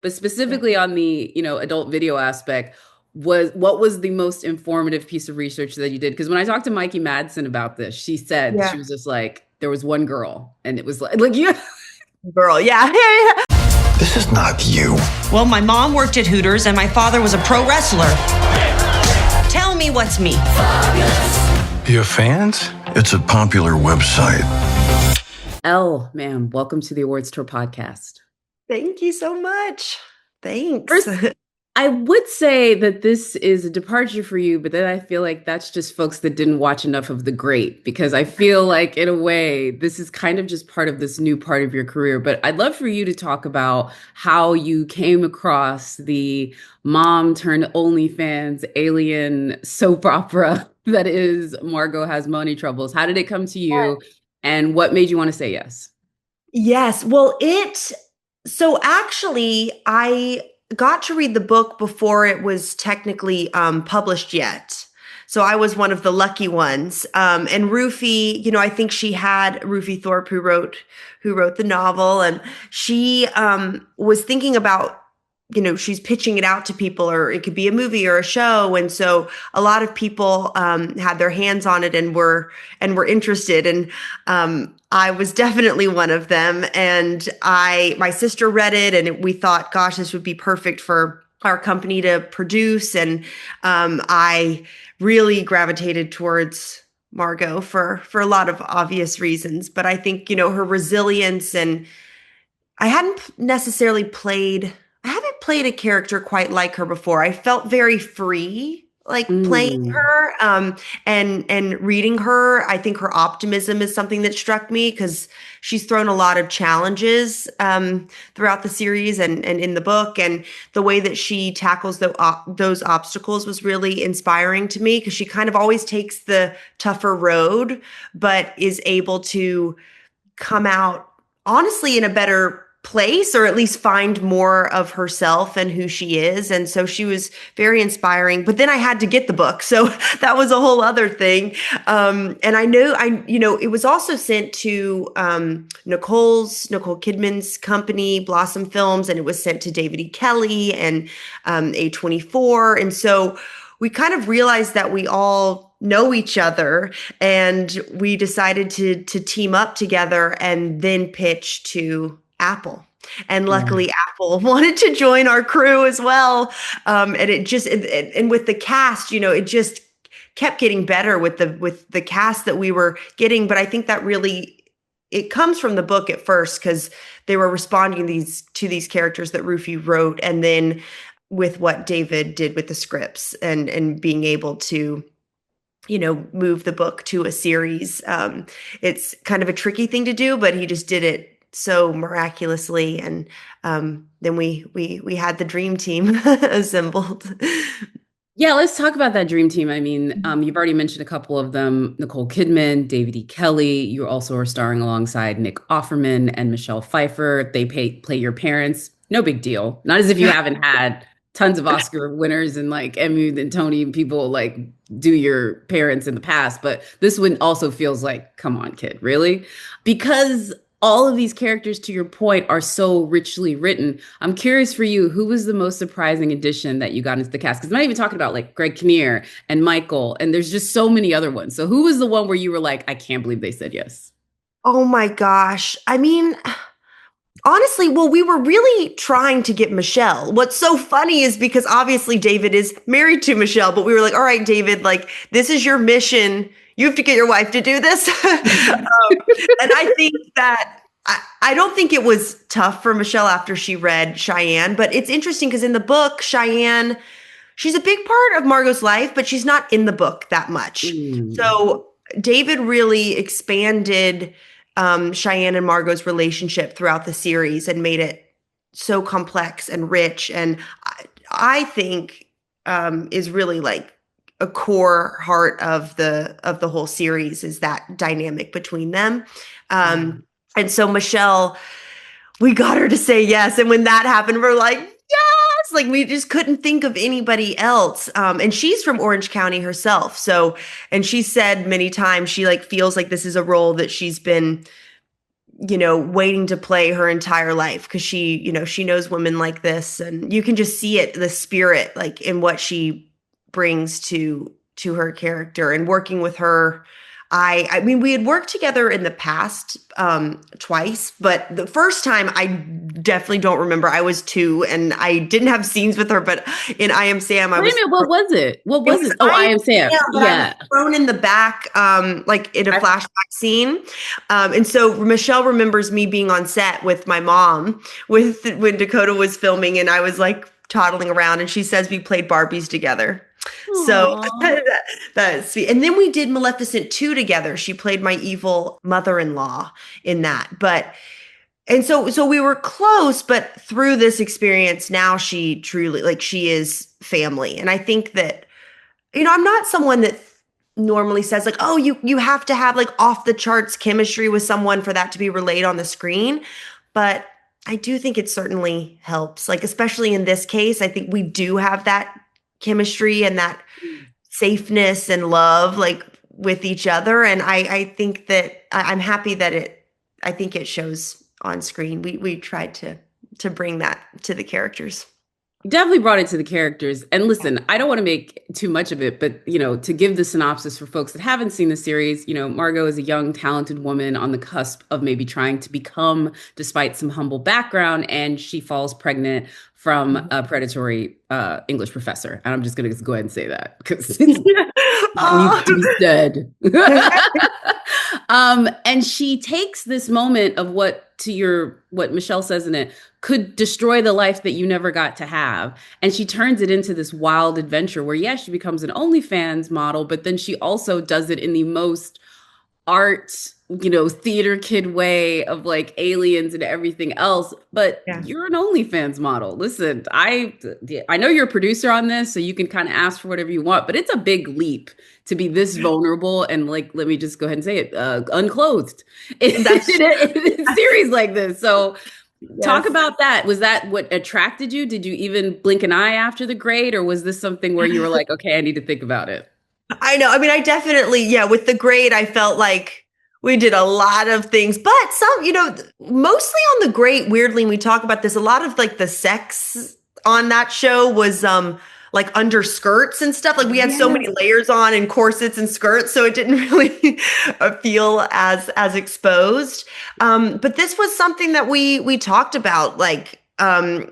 But specifically on the, adult video aspect, what was the most informative piece of research that you did? Because when I talked to Mikey Madsen about this, she said she Yeah. was just like, there was one girl, and it was like you. Girl, yeah. This is not you. Well, my mom worked at Hooters and my father was a pro wrestler. Tell me what's me. You have fans? It's a popular website. Elle, ma'am, welcome to the Awards Tour podcast. Thank you so much. Thanks. First, I would say that this is a departure for you, but then I feel like that's just folks that didn't watch enough of The Great, because I feel like in a way, this is kind of just part of this new part of your career. But I'd love for you to talk about how you came across the mom turned OnlyFans alien soap opera that is Margo Has Money Troubles. How did it come to you? And what made you want to say yes? Yes. Well, so actually, I got to read the book before it was technically published yet. So I was one of the lucky ones. And Rufy, I think she had Rufy Thorpe, who wrote the novel, and she was thinking about, she's pitching it out to people, or it could be a movie or a show. And so a lot of people had their hands on it and were interested. And I was definitely one of them. And my sister read it, and we thought, gosh, this would be perfect for our company to produce. And I really gravitated towards Margo for a lot of obvious reasons. But I think, her resilience, and I haven't played a character quite like her before. I felt very free, like playing her, and reading her. I think her optimism is something that struck me, because she's thrown a lot of challenges throughout the series and in the book, and the way that she tackles those obstacles was really inspiring to me, because she kind of always takes the tougher road, but is able to come out honestly in a better place, or at least find more of herself and who she is. And so she was very inspiring. But then I had to get the book, so that was a whole other thing. And I know it was also sent to Nicole Kidman's company, Blossom Films, and it was sent to David E. Kelley and A24. And so we kind of realized that we all know each other, and we decided to team up together and then pitch to Apple. And luckily Apple wanted to join our crew as well. And it just, and with the cast, it just kept getting better with the cast that we were getting. But I think that really, it comes from the book at first, because they were responding to these characters that Rufy wrote. And then with what David did with the scripts and being able to, move the book to a series. It's kind of a tricky thing to do, but he just did it so miraculously. And then we had the dream team assembled. Yeah, let's talk about that dream team. I mean, you've already mentioned a couple of them: Nicole Kidman, David E. Kelley. You also are starring alongside Nick Offerman and Michelle Pfeiffer. They play your parents. No big deal. Not as if you haven't had tons of Oscar winners and like Emmy and Tony and people like do your parents in the past, but this one also feels like, come on, kid, really? Because all of these characters, to your point, are so richly written. I'm curious for you, who was the most surprising addition that you got into the cast? Because I'm not even talking about like Greg Kinnear and Michael, and there's just so many other ones. So who was the one where you were like, I can't believe they said yes? Oh my gosh. I mean, honestly, well, we were really trying to get Michelle. What's so funny is because obviously David is married to Michelle, but we were like, all right, David, like, this is your mission. You have to get your wife to do this. And I think that I don't think it was tough for Michelle after she read Cheyenne, but it's interesting because in the book, Cheyenne, she's a big part of Margo's life, but she's not in the book that much. So David really expanded Cheyenne and Margo's relationship throughout the series and made it so complex and rich. And I think is really like a core heart of the whole series is that dynamic between them. And so Michelle, we got her to say yes. And when that happened, we're like, yes, like we just couldn't think of anybody else. And she's from Orange County herself. So, and she said many times she like feels like this is a role that she's been waiting to play her entire life because she knows women like this, and you can just see it, the spirit, like in what she brings to her character. And working with her, I mean, we had worked together in the past twice, but the first time I definitely don't remember. I was 2 and I didn't have scenes with her, but in I Am Sam, I Wait was. a minute, what was it? What was it? Oh, I Am Sam. But I was thrown in the back, like in a flashback scene. And so Michelle remembers me being on set with my mom when Dakota was filming, and I was like toddling around, and she says we played Barbies together. Aww. So that's sweet. And then we did Maleficent 2 together. She played my evil mother-in-law in that. And so we were close, but through this experience, now she truly, like, she is family. And I think that, I'm not someone that normally says like, oh, you have to have like off the charts chemistry with someone for that to be relayed on the screen. But I do think it certainly helps. Like, especially in this case, I think we do have that chemistry and that safeness and love, like, with each other. And I think that I'm happy that I think it shows on screen. We tried to bring that to the characters. Definitely brought it to the characters. And listen, I don't want to make too much of it, but, to give the synopsis for folks that haven't seen the series, Margo is a young, talented woman on the cusp of maybe trying to become, despite some humble background, and she falls pregnant from a predatory English professor. And I'm just going to go ahead and say that because it needs to be said. And she takes this moment of what Michelle says in it, could destroy the life that you never got to have. And she turns it into this wild adventure where, yes, she becomes an OnlyFans model, but then she also does it in the most art, theater kid way of like aliens and everything else. But you're an OnlyFans model. Listen, I know you're a producer on this, so you can kind of ask for whatever you want, but it's a big leap to be this vulnerable and, like, let me just go ahead and say it, unclothed in a series like this. So talk about that. Was that what attracted you? Did you even blink an eye after the grade, or was this something where you were like, okay, I need to think about it? I know. I mean, I definitely, with the grade, I felt like we did a lot of things, but some, mostly on the grade, weirdly, we talk about this, a lot of like the sex on that show was like under skirts and stuff. Like we had so many layers on and corsets and skirts, so it didn't really feel as exposed. But this was something that we talked about, like,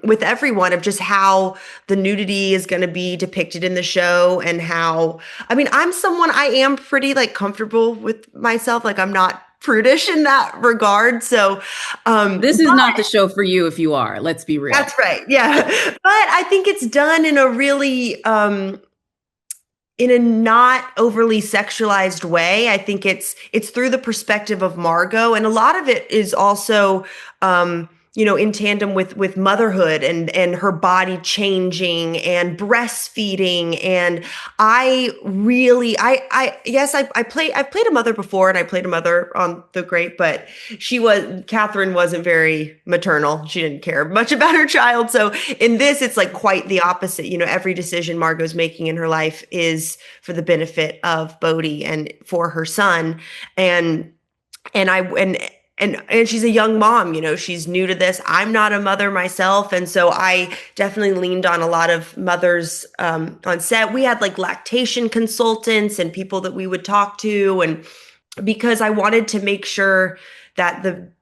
with everyone, of just how the nudity is going to be depicted in the show, and how, I mean, I am pretty like comfortable with myself. Like, I'm not prudish in that regard. So this is not the show for you if you are. Let's be real. That's right. Yeah. But I think it's done in a really in a not overly sexualized way. I think it's through the perspective of Margo, and a lot of it is also in tandem with motherhood and her body changing and breastfeeding. And I played a mother before, and I played a mother on The Great, but Catherine wasn't very maternal. She didn't care much about her child. So in this, it's like quite the opposite. Every decision Margo's making in her life is for the benefit of Bodhi and for her son. And she's a young mom, she's new to this. I'm not a mother myself. And so I definitely leaned on a lot of mothers on set. We had like lactation consultants and people that we would talk to. And because I wanted to make sure that the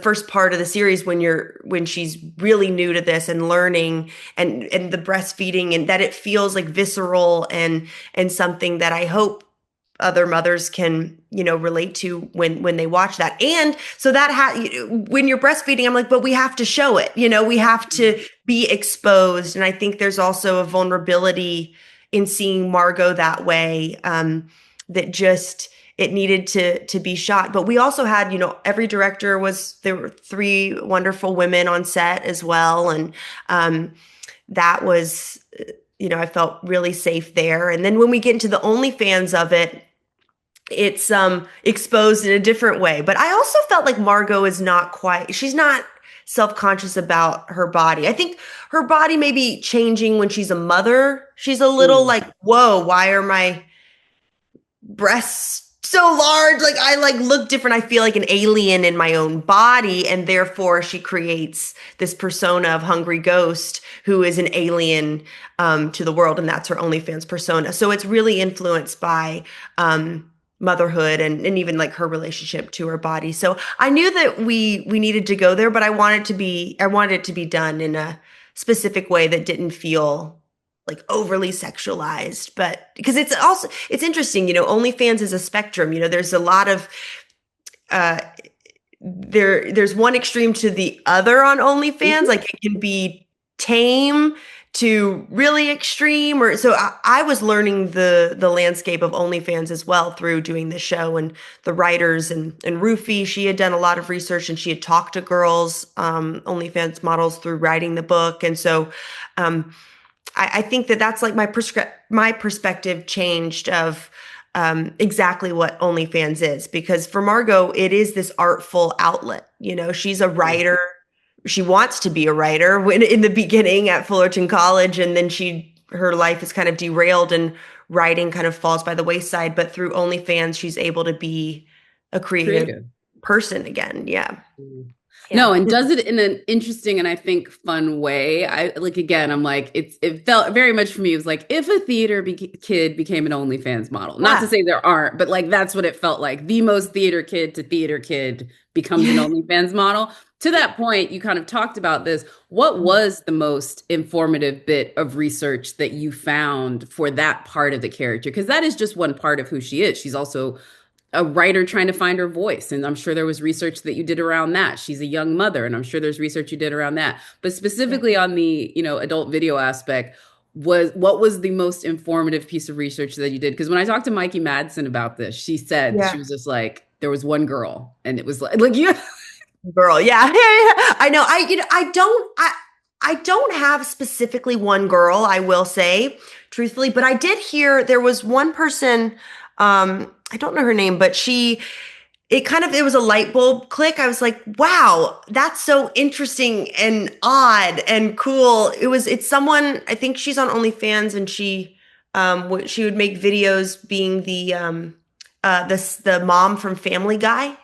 first part of the series, when she's really new to this and learning and the breastfeeding, and that it feels like visceral and something that I hope other mothers can, relate to when they watch that. And so that when you're breastfeeding, I'm like, but we have to show it, we have to be exposed. And I think there's also a vulnerability in seeing Margo that way, that just, it needed to be shot. But we also had, every director there were 3 wonderful women on set as well. And that was, I felt really safe there. And then when we get into the OnlyFans of it, it's exposed in a different way. But I also felt like Margo is she's not self-conscious about her body. I think her body may be changing when she's a mother. She's a little like, whoa, why are my breasts so large. Like I look different. I feel like an alien in my own body. And therefore she creates this persona of hungry ghost who is an alien to the world. And that's her OnlyFans persona. So it's really influenced by motherhood and even like her relationship to her body. So I knew that we needed to go there, but I wanted it to be done in a specific way that didn't feel like overly sexualized. But because it's interesting, OnlyFans is a spectrum. There's a lot of there's one extreme to the other on OnlyFans. Like it can be tame to really extreme, or so I was learning the landscape of OnlyFans as well through doing the show, and the writers and Rufy, she had done a lot of research and she had talked to girls, OnlyFans models, through writing the book. And so I think that's like my perspective changed of exactly what OnlyFans is, because for Margo, it is this artful outlet. She's a writer. She wants to be a writer when in the beginning at Fullerton College, and then her life is kind of derailed and writing kind of falls by the wayside. But through OnlyFans, she's able to be a creative person again. Yeah. No, and does it in an interesting and I think fun way. I'm like, it felt very much for me. It was like if a theater kid became an OnlyFans model. Not to say there aren't, but like that's what it felt like. The most theater kid to theater kid becomes an OnlyFans model. To that point, you kind of talked about this. What was the most informative bit of research that you found for that part of the character? Because that is just one part of who she is. She's also a writer trying to find her voice. And I'm sure there was research that you did around that. She's a young mother, and I'm sure there's research you did around that. But specifically on the, adult video aspect, what was the most informative piece of research that you did? Because when I talked to Mikey Madsen about this, she said she was just like, there was one girl, and it was like you. Girl, yeah. I know. I don't have specifically one girl, I will say, truthfully, but I did hear there was one person, I don't know her name, but it was a light bulb click. I was like, wow, that's so interesting and odd and cool. It's someone, I think she's on OnlyFans, and she would make videos being the mom from Family Guy.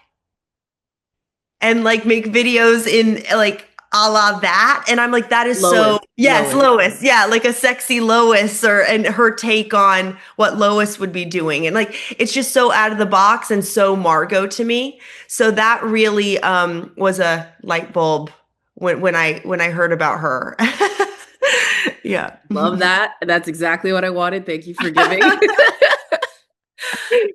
And like make videos in like a la that. And I'm like, that is Lois. Lois. Yeah. Like a sexy Lois, and her take on what Lois would be doing. And like, it's just so out of the box and so Margo to me. So that really was a light bulb when I heard about her. Yeah. Love that. That's exactly what I wanted. Thank you for giving.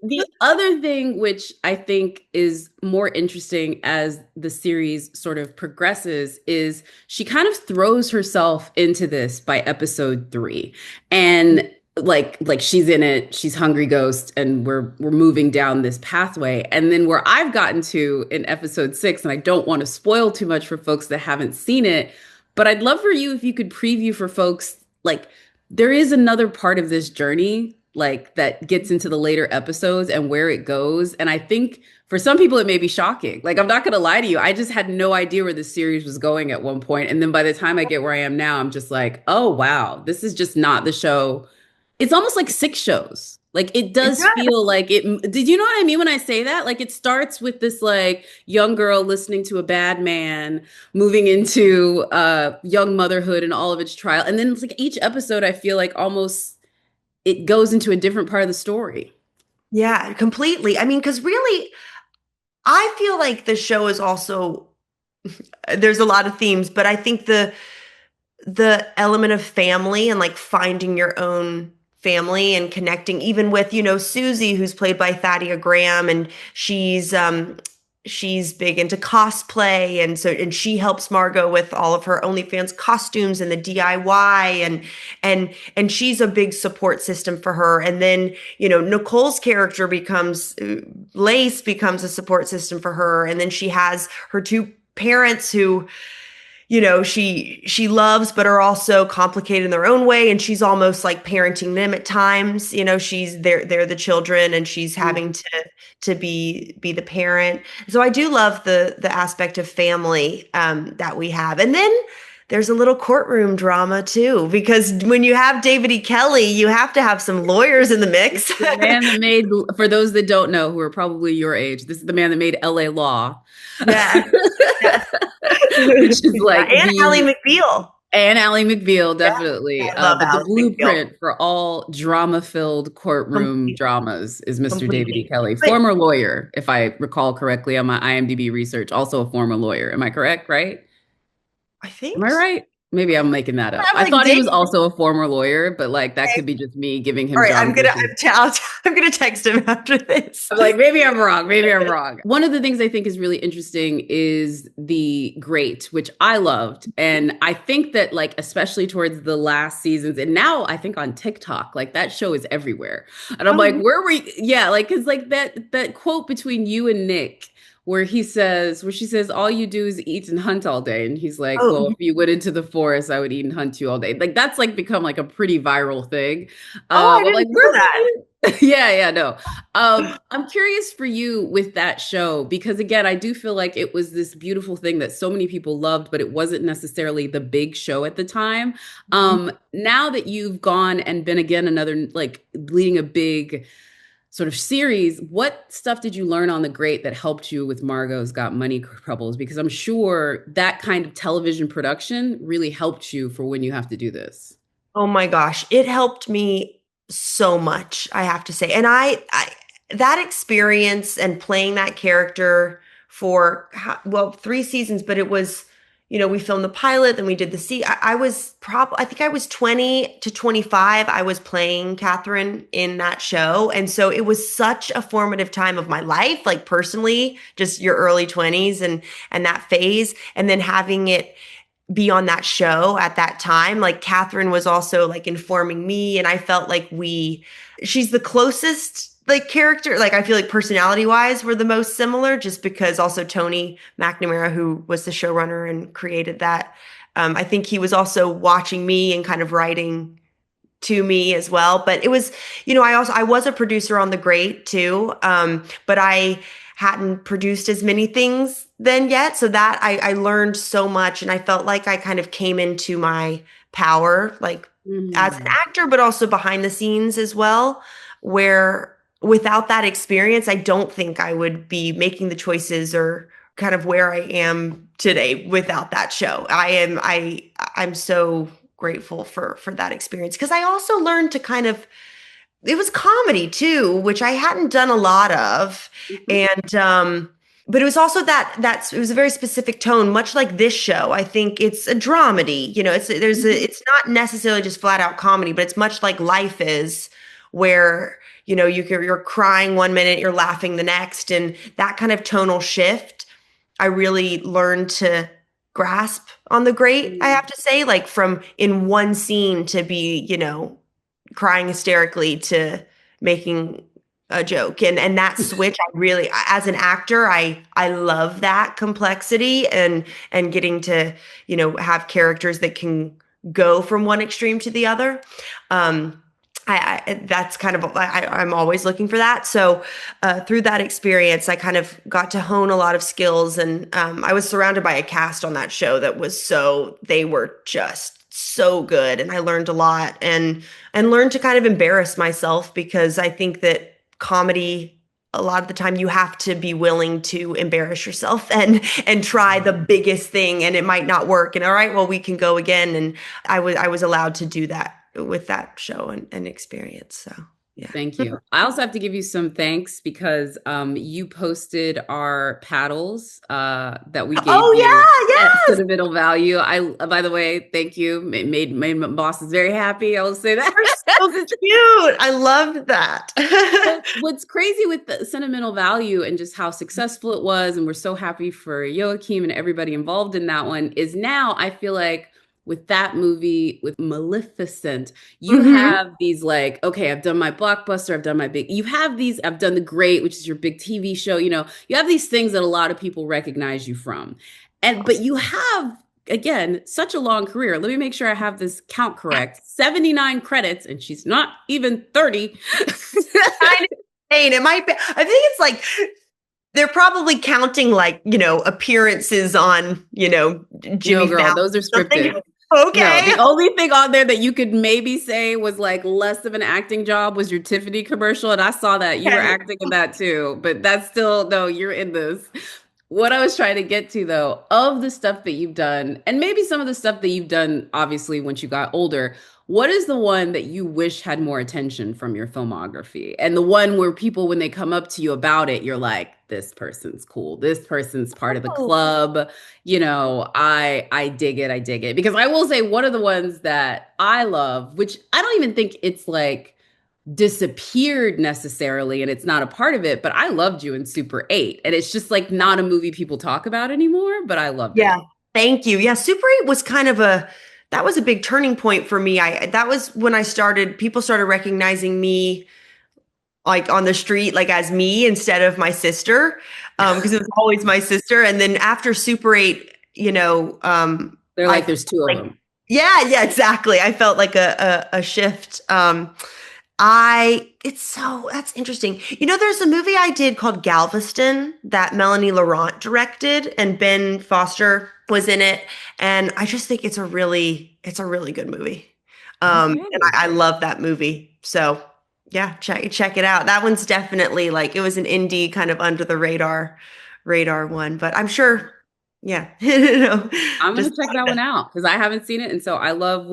The other thing, which I think is more interesting as the series sort of progresses, is she kind of throws herself into this by episode 3. And like she's in it, she's Hungry Ghost, and we're moving down this pathway. And then where I've gotten to in episode 6, and I don't want to spoil too much for folks that haven't seen it, but I'd love for you if you could preview for folks, like there is another part of this journey like that gets into the later episodes and where it goes. And I think for some people it may be shocking. Like, I'm not going to lie to you. I just had no idea where the series was going at one point. And then by the time I get where I am now, I'm just like, oh, wow, this is just not the show. It's almost like 6 shows. Like it does feel like it. Did you know what I mean when I say that? Like it starts with this like young girl listening to a bad man, moving into young motherhood and all of its trial. And then it's like each episode, I feel like almost it goes into a different part of the story. Yeah, completely. I mean, because really, I feel like the show is also, there's a lot of themes, but I think the element of family and like finding your own family and connecting even with, Susie, who's played by Thadia Graham, and she's big into cosplay. And she helps Margo with all of her OnlyFans costumes and the DIY, and she's a big support system for her. And then, Nicole's character Lace becomes a support system for her. And then she has her 2 parents who, she loves, but are also complicated in their own way. And she's almost like parenting them at times. They're the children, and she's having to be the parent. So I do love the aspect of family that we have. And then there's a little courtroom drama too, because when you have David E. Kelly, you have to have some lawyers in the mix. The man that made, for those that don't know, who are probably your age, this is the man that made LA Law. Yeah. Yes. Which is like and Ally McBeal. And Ally McBeal, definitely. Yeah, I love But the Ally blueprint McBeal. for all drama-filled courtroom Completely. dramas is Mr. David E. Completely. Kelly, But former lawyer, if I recall correctly on my IMDb research, also a former lawyer. Am I correct, right? I think Am I right? Maybe I'm making that up. I'm I like, thought he was David. also a former lawyer, but like that could be just me giving him All right, John Grisham. I'm gonna text him after this. I'm like, maybe I'm wrong. Maybe I'm wrong. One of the things I think is really interesting is The Great, which I loved. And I think that like, especially towards the last seasons, and now I think on TikTok, like that show is everywhere. And I'm like, where were you? Yeah, like, cause like that quote between you and Nick, where she says, all you do is eat and hunt all day. And he's like, well, if you went into the forest, I would eat and hunt you all day. Like that's like become like a pretty viral thing. I But like, didn't know that. yeah, no. I'm curious for you with that show, because again, I do feel like it was this beautiful thing that so many people loved, but it wasn't necessarily the big show at the time. Now that you've gone and been again another like leading a big sort of series, what stuff did you learn on The Great that helped you with Margot's Got Money Troubles? Because I'm sure that kind of television production really helped you for when you have to do this. Oh my gosh, it helped me so much, I have to say. And I that experience and playing that character for 3 seasons, but it was, we filmed the pilot, then we did I think I was 20 to 25. I was playing Catherine in that show. And so it was such a formative time of my life, like personally, just your early 20s and that phase. And then having it be on that show at that time, like Catherine was also like informing me, and I felt like she's the closest like character, like I feel like personality wise we're the most similar, just because also Tony McNamara, who was the showrunner and created that, I think he was also watching me and kind of writing to me as well. But it was, I was a producer on The Great too, but I hadn't produced as many things then yet. So that I learned so much, and I felt like I kind of came into my power, like as an actor, but also behind the scenes as well, where without that experience, I don't think I would be making the choices or kind of where I am today without that show. I'm so grateful for that experience, because I also learned to kind of, it was comedy too, which I hadn't done a lot of. And but it was also it was a very specific tone, much like this show. I think it's a dramedy, it's not necessarily just flat out comedy, but it's much like life is, where you're crying one minute, you're laughing the next, and that kind of tonal shift I really learned to grasp on The Great. I have to say, like from in one scene to be crying hysterically to making a joke, and that switch, I really, as an actor, I love that complexity and getting to have characters that can go from one extreme to the other. That's kind of, I'm always looking for that. So through that experience, I kind of got to hone a lot of skills, and I was surrounded by a cast on that show that was they were just so good, and I learned a lot and learned to kind of embarrass myself, because I think that comedy, a lot of the time you have to be willing to embarrass yourself and try the biggest thing, and it might not work, and all right, well, we can go again. And I was allowed to do that with that show and experience. So yeah. Thank you. I also have to give you some thanks, because you posted our paddles that we gave at Sentimental Value. By the way, thank you. Made my bosses very happy. I will say that. So cute. I loved that. What's crazy with the Sentimental Value and just how successful it was, and we're so happy for Joachim and everybody involved in that one, is now I feel like with that movie, with Maleficent, you have these like, okay, I've done my blockbuster, I've done my I've done The Great, which is your big TV show, you have these things that a lot of people recognize you from. But you have, again, such a long career. Let me make sure I have this count correct. 79 credits, and she's not even 30. It might be, I think it's like, they're probably counting like, appearances on, Jimmy Fallon. Those are scripted. No, Okay. the only thing on there that you could maybe say was like less of an acting job was your Tiffany commercial. And I saw that you were Okay. acting in that too, but that's still, no, you're in this. What I was trying to get to though, of the stuff that you've done, and maybe some of the stuff that you've done, obviously, once you got older, what is the one that you wish had more attention from your filmography? And the one where people, when they come up to you about it, you're like, this person's cool. This person's part of the Oh, club. I dig it. I dig it. Because I will say one of the ones that I love, which I don't even think it's like disappeared necessarily and it's not a part of it, but I loved you in Super 8. And it's just like not a movie people talk about anymore, but I loved yeah. it. Thank you. Yeah, Super 8 was kind of that was a big turning point for me. That was when people started recognizing me like on the street, like as me instead of my sister, because it was always my sister. And then after Super 8, They're I like, there's two of like, them. yeah, exactly. I felt like a shift. That's interesting. There's a movie I did called Galveston that Melanie Laurent directed and Ben Foster was in it. And I just think it's a really good movie. Okay. And I love that movie. So yeah, check it out. That one's definitely like, it was an indie kind of under the radar one, but I'm sure, yeah, I'm gonna just check that one out because I haven't seen it. And so I love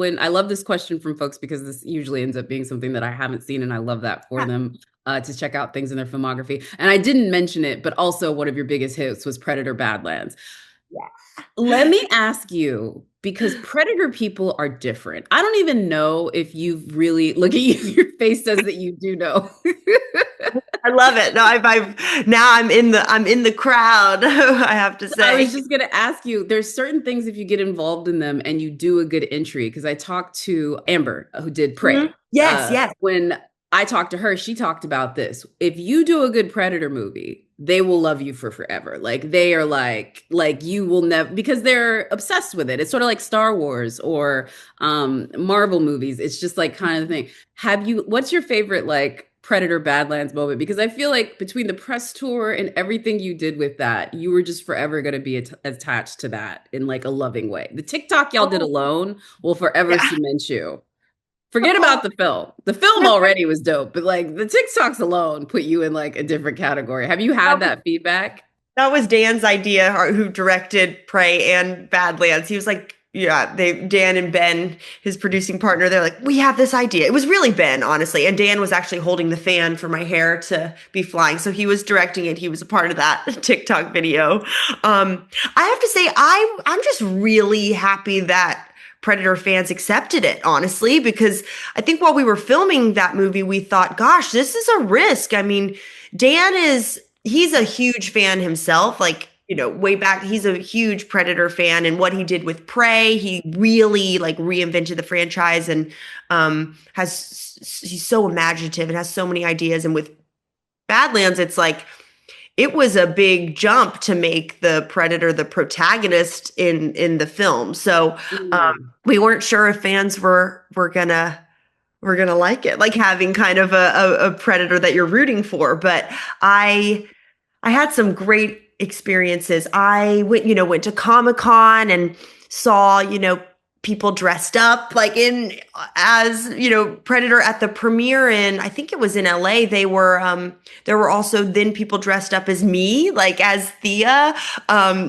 this question from folks because this usually ends up being something that I haven't seen, and I love that for them to check out things in their filmography. And I didn't mention it, but also one of your biggest hits was Predator Badlands. yeah. Let me ask you, because Predator people are different. I don't even know if you've really look at you, your face says that you do know. I love it. No, now I'm in the crowd. I have to I say. was just going to ask you, there's certain things if you get involved in them and you do a good entry, because I talked to Amber, who did Mhm. Prey. Yes. When I talked to her, she talked about this. If you do a good Predator movie, they will love you for forever. Like they are like you will never, because they're obsessed with it. It's sort of like Star Wars or Marvel movies. It's just like kind of the thing. What's your favorite like Predator Badlands moment? Because I feel like between the press tour and everything you did with that, you were just forever going to be attached to that in like a loving way. The TikTok y'all did Oh, alone will forever yeah. cement you. Forget about the film. The film already was dope, but like the TikToks alone put you in like a different category. Have you had that feedback? That was Dan's idea, who directed Prey and Badlands. He was like, yeah, Dan and Ben, his producing partner, they're like, we have this idea. It was really Ben, honestly. And Dan was actually holding the fan for my hair to be flying. So he was directing it. He was a part of that TikTok video. I have to say, I'm just really happy that Predator fans accepted it, honestly, because I think while we were filming that movie, we thought, gosh, this is a risk. I mean, he's a huge fan himself. Like, way back, he's a huge Predator fan, and what he did with Prey, he really like reinvented the franchise and he's so imaginative and has so many ideas. And with Badlands, it's like it was a big jump to make the Predator the protagonist in the film. So we weren't sure if fans were gonna like it, like having kind of a Predator that you're rooting for. But I had some great experiences. I went to Comic-Con and saw, people dressed up like as Predator at the premiere in, I think it was in LA. There were also then people dressed up as me, like as Thea,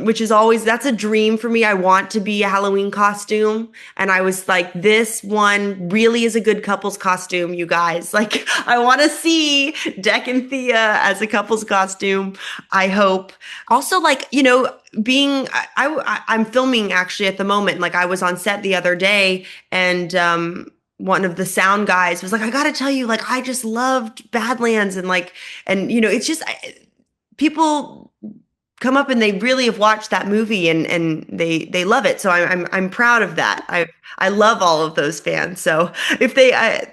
which is always, that's a dream for me. I want to be a Halloween costume. And I was like, this one really is a good couple's costume, you guys. Like, I want to see Deck and Thea as a couple's costume, I hope. Also, like, I'm filming actually at the moment. Like I was on set the other day and one of the sound guys was like, I gotta tell you, like, I just loved Badlands. And like, it's just, people come up and they really have watched that movie and they love it. So I'm proud of that. I love all of those fans. So if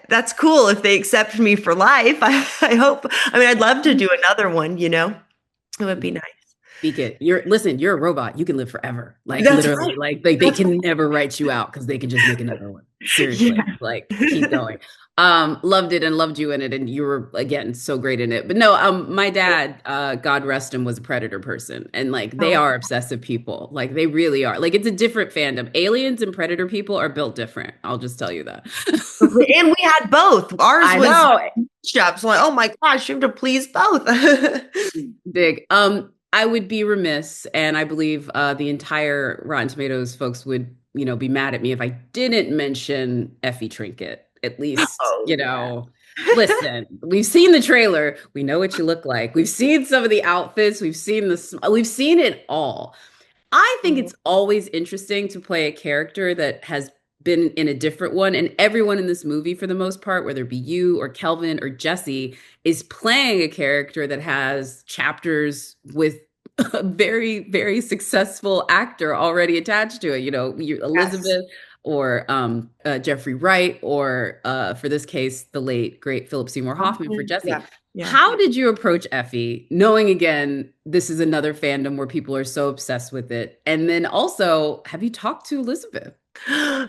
that's cool. If they accept me for life, I hope, I'd love to do another one, it would be nice. Speak it. You're a robot. You can live forever. Like That's literally, right. like they can never write you out because they can just make another one. Seriously. Yeah. Like keep going. Loved it and loved you in it, and you were again so great in it. But no, my dad, God rest him, was a Predator person, and like they Oh. are obsessive people. Like they really are. Like it's a different fandom. Aliens and Predator people are built different. I'll just tell you that. And we had both. Ours I was know. shops. Like, oh my gosh, you have to please both. Big. I would be remiss, and I believe the entire Rotten Tomatoes folks would, be mad at me if I didn't mention Effie Trinket. At least, Oh, yeah. listen, we've seen the trailer. We know what you look like. We've seen some of the outfits. We've seen it all. I think it's always interesting to play a character that has been in a different one. And everyone in this movie, for the most part, whether it be you or Kelvin or Jesse, is playing a character that has chapters with a very, very successful actor already attached to it. Elizabeth or Jeffrey Wright, or for this case, the late, great Philip Seymour Hoffman for Jesse. Yeah. Yeah. How did you approach Effie, knowing again, this is another fandom where people are so obsessed with it? And then also, have you talked to Elizabeth?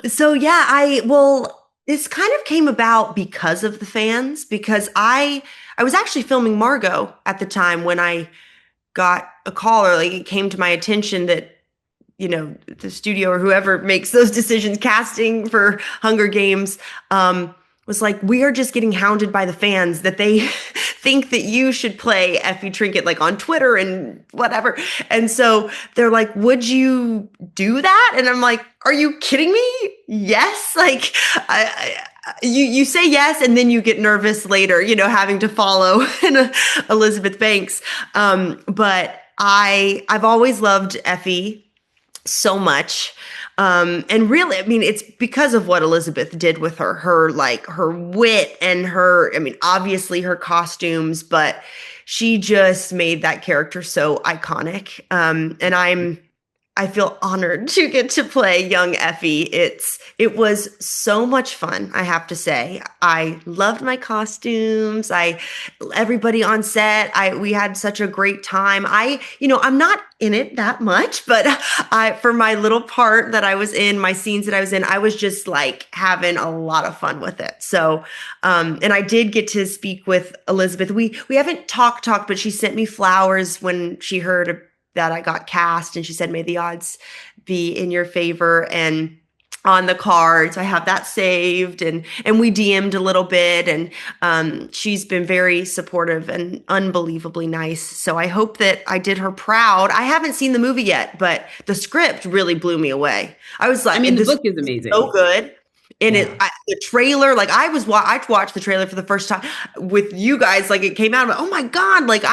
So yeah, this kind of came about because of the fans, because I was actually filming Margo at the time when I got a call, or like it came to my attention that, the studio or whoever makes those decisions, casting for Hunger Games, was like, we are just getting hounded by the fans that they think that you should play Effie Trinket, like on Twitter and whatever. And so they're like, would you do that? And I'm like, are you kidding me? Yes. Like, you say yes, and then you get nervous later, having to follow Elizabeth Banks. But I've always loved Effie so much. And really, I mean, it's because of what Elizabeth did with her wit and obviously her costumes, but she just made that character so iconic. And I feel honored to get to play young Effie. It was so much fun, I have to say. I loved my costumes. Everybody on set, we had such a great time. I'm not in it that much, but for my little part that I was in, my scenes that I was in, I was just like having a lot of fun with it. So, and I did get to speak with Elizabeth. We haven't talked, but she sent me flowers when she heard that I got cast, and she said, may the odds be in your favor. And on the cards, I have that saved, and we DM'd a little bit, and she's been very supportive and unbelievably nice. So I hope that I did her proud. I haven't seen the movie yet, but the script really blew me away. I was like, the book is amazing. So good. And the trailer, like I watched the trailer for the first time with you guys, like it came out, oh my God, like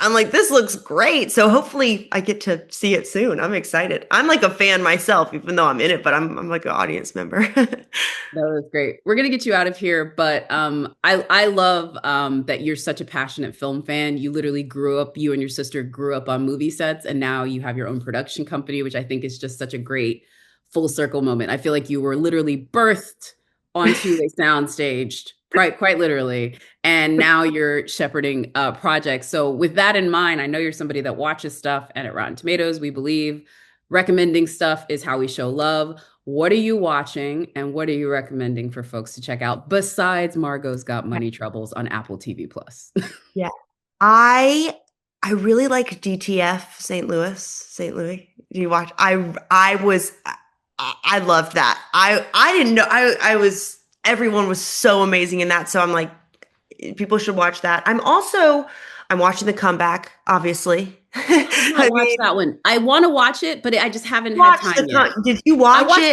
I'm like, this looks great. So hopefully I get to see it soon. I'm excited. I'm like a fan myself, even though I'm in it, but I'm like an audience member. That was great. We're going to get you out of here, but I love that you're such a passionate film fan. You literally you and your sister grew up on movie sets, and now you have your own production company, which I think is just such a great full circle moment. I feel like you were literally birthed onto a soundstage, quite literally, and now you're shepherding projects. So with that in mind, I know you're somebody that watches stuff, and at Rotten Tomatoes, we believe recommending stuff is how we show love. What are you watching, and what are you recommending for folks to check out besides Margo's Got Money Troubles on Apple TV Plus? Yeah. I really like DTF St. Louis. Do you watch? I loved that. I didn't know everyone was so amazing in that. So I'm like, people should watch that. I'm watching The Comeback, obviously. I watched that one. I want to watch it, but I just haven't had time yet. Did you watch it? I watched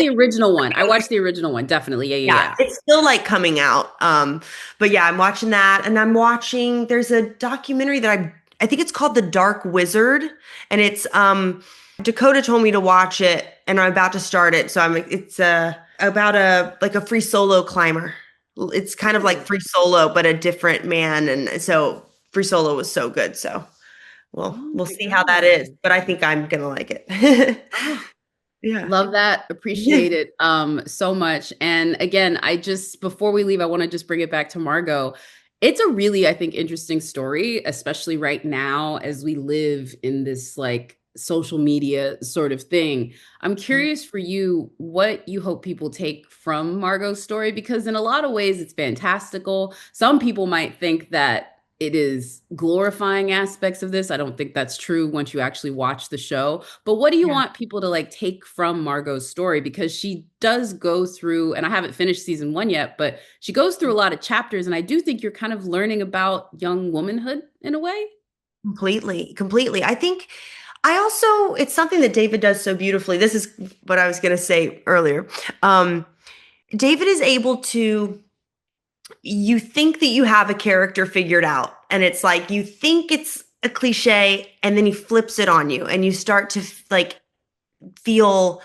the original one. Definitely. Yeah. It's still like coming out. But yeah, I'm watching that, and there's a documentary that I think it's called The Dark Wizard, and it's Dakota told me to watch it, and I'm about to start it. So it's about a free solo climber. It's kind of like Free Solo, but a different man. And so Free Solo was so good. So we'll see how that is, but I think I'm going to like it. Yeah. Love that. Appreciate it so much. And again, before we leave, I want to just bring it back to Margo. It's a really, I think, interesting story, especially right now as we live in this like social media sort of thing. I'm curious for you what you hope people take from Margot's story, because in a lot of ways it's fantastical. Some people might think that it is glorifying aspects of this. I don't think that's true once you actually watch the show. But what do you want people to like take from Margot's story? Because she does go through, and I haven't finished season 1 yet, but she goes through a lot of chapters. And I do think you're kind of learning about young womanhood in a way. Completely. I think it's something that David does so beautifully. This is what I was going to say earlier. David is able to, you think that you have a character figured out, and it's like, you think it's a cliche, and then he flips it on you, and you start to like feel,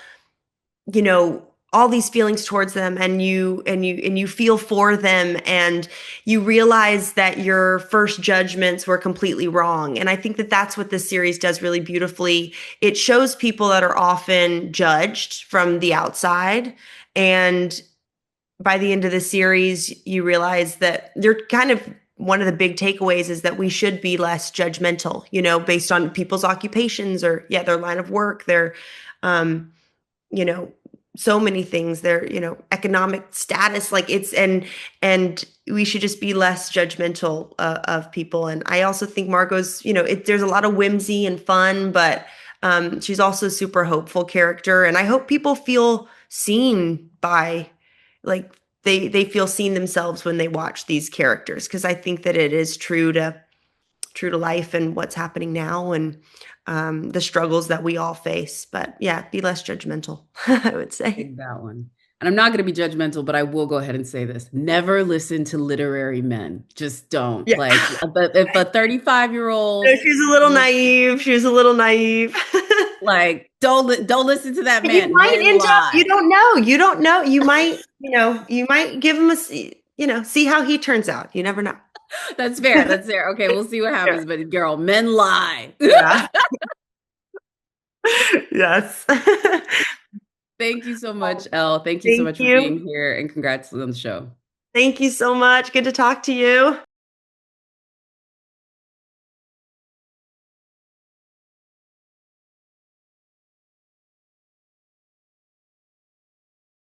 all these feelings towards them, and you feel for them, and you realize that your first judgments were completely wrong. And I think that that's what this series does really beautifully. It shows people that are often judged from the outside, and by the end of the series, you realize that they're kind of, one of the big takeaways is that we should be less judgmental, based on people's occupations or their line of work, their, so many things, their, economic status, like and we should just be less judgmental of people. And I also think Margot's, there's a lot of whimsy and fun, but she's also a super hopeful character. And I hope people feel seen by, like, they feel seen themselves when they watch these characters, because I think that it is true to life and what's happening now, and the struggles that we all face. But be less judgmental, I would say. Take that one. And I'm not going to be judgmental, but I will go ahead and say this. Never listen to literary men. Just don't. Yeah. Like, if a 35-year-old... She's a little naive. She was a little naive. Like, don't listen to that man. You might end up, you don't know. You might, you might give him see how he turns out. You never know. That's fair. Okay, we'll see what happens. But girl, men lie. Yeah. Yes. Thank you so much, Elle. Thank you so much for being here, and congrats on the show. Thank you so much. Good to talk to you.